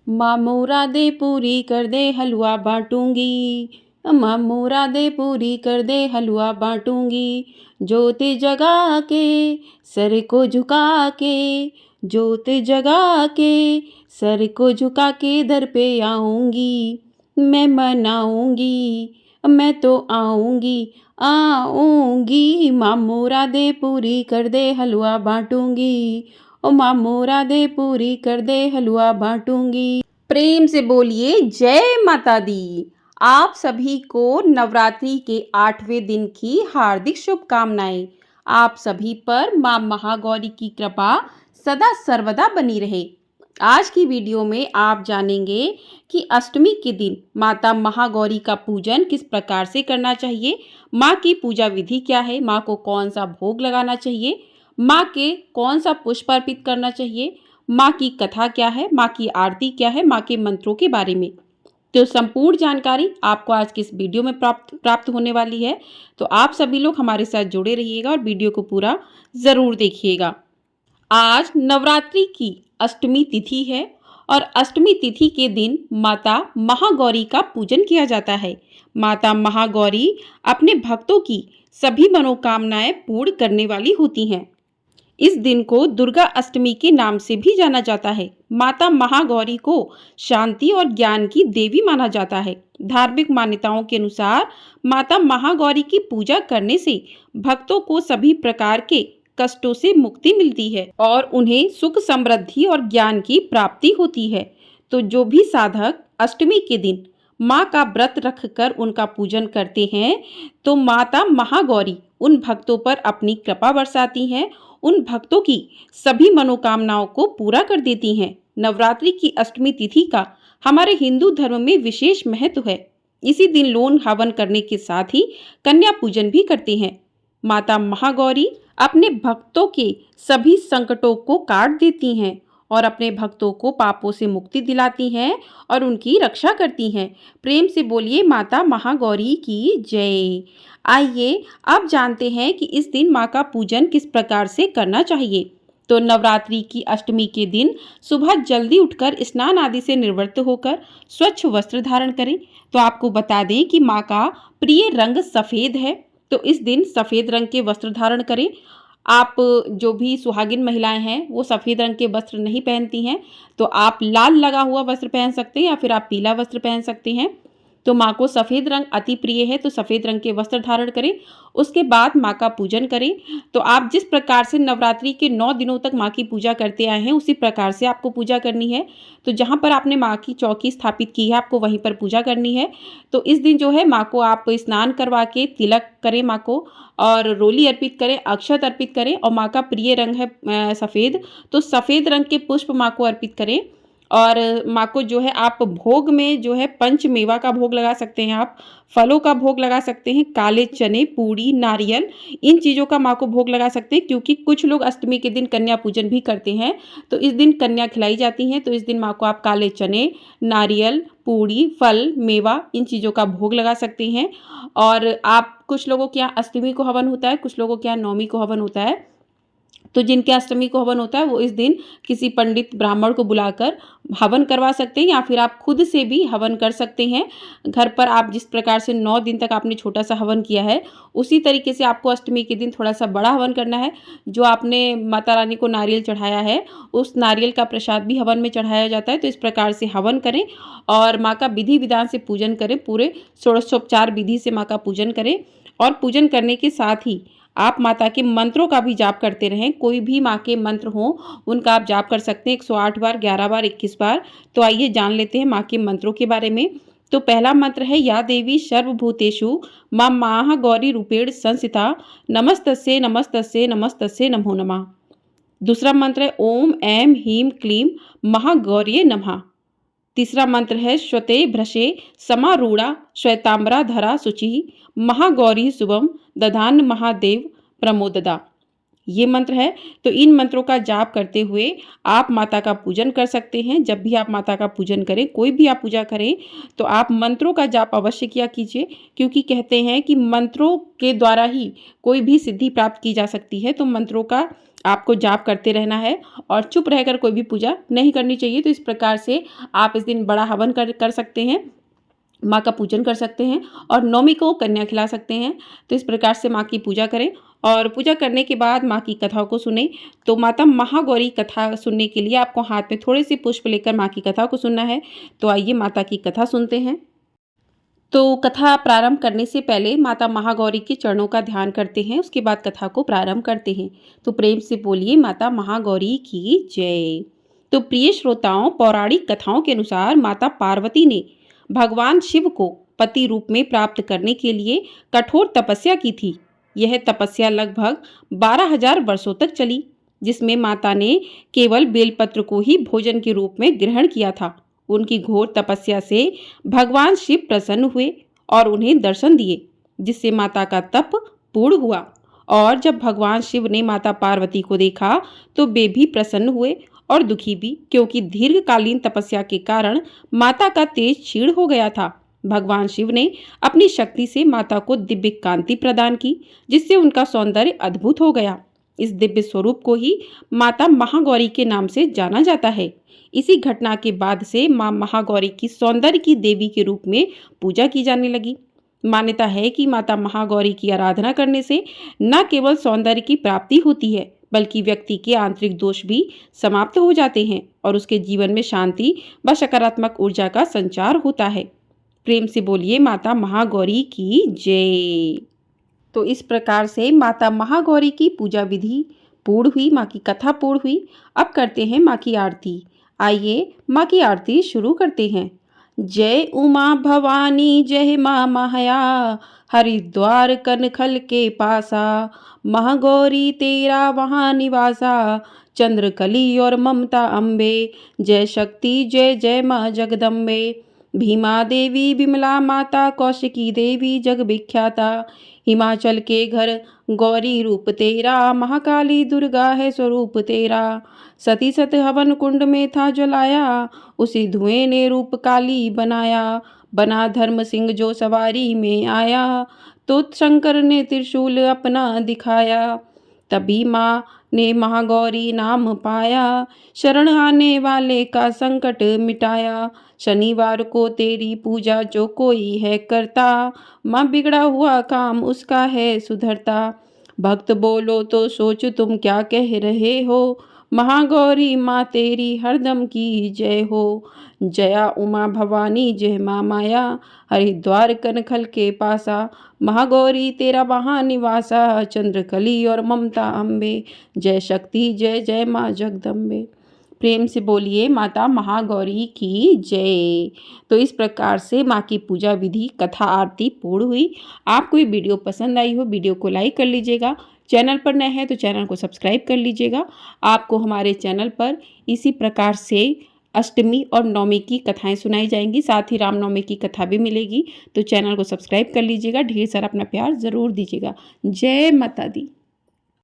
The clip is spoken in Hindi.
माँ मुरादे पूरी कर दे हलवा बांटूंगी। माँ मुरादे पूरी कर दे हलवा बांटूंगी। जोत जगा के सर को झुका के, जोत जगा के सर को झुका के दर पे आऊंगी। मैं मनाऊंगी, मैं तो आऊंगी आऊंगी। माँ मुरादे पूरी कर दे हलवा बांटूंगी। ओ माँ मुरादे पूरी कर दे हलवा बांटूंगी। प्रेम से बोलिए जय माता दी। आप सभी को नवरात्रि के 8वें दिन की हार्दिक शुभकामनाएं। आप सभी पर माँ महागौरी की कृपा सदा सर्वदा बनी रहे। आज की वीडियो में आप जानेंगे कि अष्टमी के दिन माता महागौरी का पूजन किस प्रकार से करना चाहिए, माँ की पूजा विधि क्या है, माँ को कौन सा भोग लगाना चाहिए, माँ के कौन सा पुष्प अर्पित करना चाहिए, माँ की कथा क्या है, माँ की आरती क्या है, माँ के मंत्रों के बारे में। तो संपूर्ण जानकारी आपको आज की इस वीडियो में प्राप्त होने वाली है। तो आप सभी लोग हमारे साथ जुड़े रहिएगा और वीडियो को पूरा ज़रूर देखिएगा। आज नवरात्रि की अष्टमी तिथि है और अष्टमी तिथि के दिन माता महागौरी का पूजन किया जाता है। माता महागौरी अपने भक्तों की सभी मनोकामनाएं पूर्ण करने वाली होती हैं। इस दिन को दुर्गा अष्टमी के नाम से भी जाना जाता है। माता महागौरी को शांति और ज्ञान की देवी माना जाता है। धार्मिक मान्यताओं के अनुसार माता महागौरी की पूजा करने से भक्तों को सभी प्रकार के कष्टों से मुक्ति मिलती है और उन्हें सुख समृद्धि और ज्ञान की प्राप्ति होती है। तो जो भी साधक अष्टमी के दिन माँ का व्रत रखकर उनका पूजन करते हैं तो माता महागौरी उन भक्तों पर अपनी कृपा बरसाती हैं, उन भक्तों की सभी मनोकामनाओं को पूरा कर देती हैं। नवरात्रि की अष्टमी तिथि का हमारे हिंदू धर्म में विशेष महत्व है। इसी दिन लोन हवन करने के साथ ही कन्या पूजन भी करते हैं। माता महागौरी अपने भक्तों के सभी संकटों को काट देती हैं और अपने भक्तों को पापों से मुक्ति दिलाती हैं और उनकी रक्षा करती हैं। प्रेम से बोलिए माता महागौरी की जय। आइए अब जानते हैं कि इस दिन माँ का पूजन किस प्रकार से करना चाहिए। तो नवरात्रि की अष्टमी के दिन सुबह जल्दी उठकर स्नान आदि से निवृत्त होकर स्वच्छ वस्त्र धारण करें। तो आपको बता दें कि माँ का प्रिय रंग सफ़ेद है, तो इस दिन सफ़ेद रंग के वस्त्र धारण करें। आप जो भी सुहागिन महिलाएं हैं वो सफ़ेद रंग के वस्त्र नहीं पहनती हैं, तो आप लाल लगा हुआ वस्त्र पहन सकते हैं या फिर आप पीला वस्त्र पहन सकते हैं। तो माँ को सफ़ेद रंग अति प्रिय है, तो सफ़ेद रंग के वस्त्र धारण करें। उसके बाद माँ का पूजन करें। तो आप जिस प्रकार से नवरात्रि के 9 दिनों तक माँ की पूजा करते आए हैं उसी प्रकार से आपको पूजा करनी है। तो जहाँ पर आपने माँ की चौकी स्थापित की है आपको वहीं पर पूजा करनी है। तो इस दिन जो है माँ को आप स्नान करवा के तिलक करें माँ को और रोली अर्पित करें, अक्षत अर्पित करें और माँ का प्रिय रंग है सफ़ेद, तो सफ़ेद रंग के पुष्प माँ को अर्पित करें। और माँ को जो है आप भोग में जो है पंचमेवा का भोग लगा सकते हैं, आप फलों का भोग लगा सकते हैं, काले चने, पूड़ी, नारियल, इन चीज़ों का माँ को भोग लगा सकते हैं। क्योंकि कुछ लोग अष्टमी के दिन कन्या पूजन भी करते हैं, तो इस दिन कन्या खिलाई जाती हैं। तो इस दिन माँ को आप काले चने, नारियल, पूड़ी, फल, मेवा, इन चीज़ों का भोग लगा सकते हैं। और आप कुछ लोगों के यहाँ अष्टमी को हवन होता है, कुछ लोगों के यहाँ नवमी को हवन होता है। तो जिनके अष्टमी को हवन होता है वो इस दिन किसी पंडित ब्राह्मण को बुलाकर हवन करवा सकते हैं या फिर आप खुद से भी हवन कर सकते हैं। घर पर आप जिस प्रकार से 9 दिन तक आपने छोटा सा हवन किया है उसी तरीके से आपको अष्टमी के दिन थोड़ा सा बड़ा हवन करना है। जो आपने माता रानी को नारियल चढ़ाया है उस नारियल का प्रसाद भी हवन में चढ़ाया जाता है। तो इस प्रकार से हवन करें और माँ का विधि विधान से पूजन करें, पूरे षोडशोपचार विधि से माँ का पूजन करें। और पूजन करने के साथ ही आप माता के मंत्रों का भी जाप करते रहें। कोई भी माँ के मंत्र हों उनका आप जाप कर सकते हैं 108 बार, 11 बार, 21 बार। तो आइए जान लेते हैं माँ के मंत्रों के बारे में। तो पहला मंत्र है या देवी सर्वभूतेषु माँ महागौरी रूपेण संस्थिता नमस्तस्यै नमस्तस्यै नमस्तस्यै नमो नमः। दूसरा मंत्र है ओम ऐं ह्रीं क्लीं महागौर्ये नमः। तीसरा मंत्र है श्वेते भ्रशे समारूढ़ा श्वेतांबराधरा शुचि महागौरी शुभम दधान महादेव प्रमोददा। ये मंत्र है। तो इन मंत्रों का जाप करते हुए आप माता का पूजन कर सकते हैं। जब भी आप माता का पूजन करें, कोई भी आप पूजा करें, तो आप मंत्रों का जाप अवश्य किया कीजिए। क्योंकि कहते हैं कि मंत्रों के द्वारा ही कोई भी सिद्धि प्राप्त की जा सकती है। तो मंत्रों का आपको जाप करते रहना है और चुप रहकर कोई भी पूजा नहीं करनी चाहिए। तो इस प्रकार से आप इस दिन बड़ा हवन कर सकते हैं, माँ का पूजन कर सकते हैं और नौमी को कन्या खिला सकते हैं। तो इस प्रकार से माँ की पूजा करें और पूजा करने के बाद माँ की कथाओं को सुने। तो माता महागौरी कथा सुनने के लिए आपको हाथ में थोड़े से पुष्प लेकर माँ की कथा को सुनना है। तो आइए माता की कथा सुनते हैं। तो कथा प्रारंभ करने से पहले माता महागौरी के चरणों का ध्यान करते हैं, उसके बाद कथा को प्रारंभ करते हैं। तो प्रेम से बोलिए माता महागौरी की जय। तो प्रिय श्रोताओं, पौराणिक कथाओं के अनुसार माता पार्वती ने भगवान शिव को पति रूप में प्राप्त करने के लिए कठोर तपस्या की थी। यह तपस्या लगभग 12,000 वर्षों तक चली, जिसमें माता ने केवल बेलपत्र को ही भोजन के रूप में ग्रहण किया था। उनकी घोर तपस्या से भगवान शिव प्रसन्न हुए और उन्हें दर्शन दिए, जिससे माता का तप पूर्ण हुआ। और जब भगवान शिव ने माता पार्वती को देखा तो वे भी प्रसन्न हुए और दुखी भी, क्योंकि दीर्घकालीन तपस्या के कारण माता का तेज क्षीण हो गया था। भगवान शिव ने अपनी शक्ति से माता को दिव्य कांति प्रदान की, जिससे उनका सौंदर्य अद्भुत हो गया। इस दिव्य स्वरूप को ही माता महागौरी के नाम से जाना जाता है। इसी घटना के बाद से मां महागौरी की सौंदर्य की देवी के रूप में पूजा की जाने लगी। मान्यता है कि माता महागौरी की आराधना करने से न केवल सौंदर्य की प्राप्ति होती है, बल्कि व्यक्ति के आंतरिक दोष भी समाप्त हो जाते हैं और उसके जीवन में शांति व सकारात्मक ऊर्जा का संचार होता है। प्रेम से बोलिए माता महागौरी की जय। तो इस प्रकार से माता महागौरी की पूजा विधि पूर्ण हुई, माँ की कथा पूर्ण हुई। अब करते हैं माँ की आरती। आइए माँ की आरती शुरू करते हैं। जय उमा भवानी जय माँ माया, हरिद्वार कनखल के पासा, महागौरी तेरा वहाँ निवासा, चंद्रकली और ममता अम्बे, जय शक्ति जय जय माँ जगदम्बे, भीमा देवी विमला माता, कौशिकी देवी जग विख्याता, हिमाचल के घर गौरी रूप तेरा, महाकाली दुर्गा है स्वरूप तेरा, सती सत हवन कुंड में था जलाया, उसी धुएं ने रूप काली बनाया, बना धर्म सिंह जो सवारी में आया, तो शंकर ने त्रिशूल अपना दिखाया, तभी माँ ने महागौरी नाम पाया, शरण आने वाले का संकट मिटाया, शनिवार को तेरी पूजा जो कोई है करता, माँ बिगड़ा हुआ काम उसका है सुधरता, भक्त बोलो तो सोच तुम क्या कह रहे हो, महागौरी माँ तेरी हरदम की जय हो, जया उमा भवानी जय माँ माया, हरिद्वार कनखल के पासा, महागौरी तेरा वहाँ निवासा, चंद्रकली और ममता अम्बे, जय शक्ति जय जय माँ जगदम्बे। प्रेम से बोलिए माता महागौरी की जय। तो इस प्रकार से माँ की पूजा विधि कथा आरती पूर्ण हुई। आपको ये वीडियो पसंद आई हो, वीडियो को लाइक कर लीजिएगा। चैनल पर नए हैं तो चैनल को सब्सक्राइब कर लीजिएगा। आपको हमारे चैनल पर इसी प्रकार से अष्टमी और नवमी की कथाएं सुनाई जाएंगी, साथ ही रामनवमी की कथा भी मिलेगी। तो चैनल को सब्सक्राइब कर लीजिएगा। ढेर सारा अपना प्यार ज़रूर दीजिएगा। जय माता दी।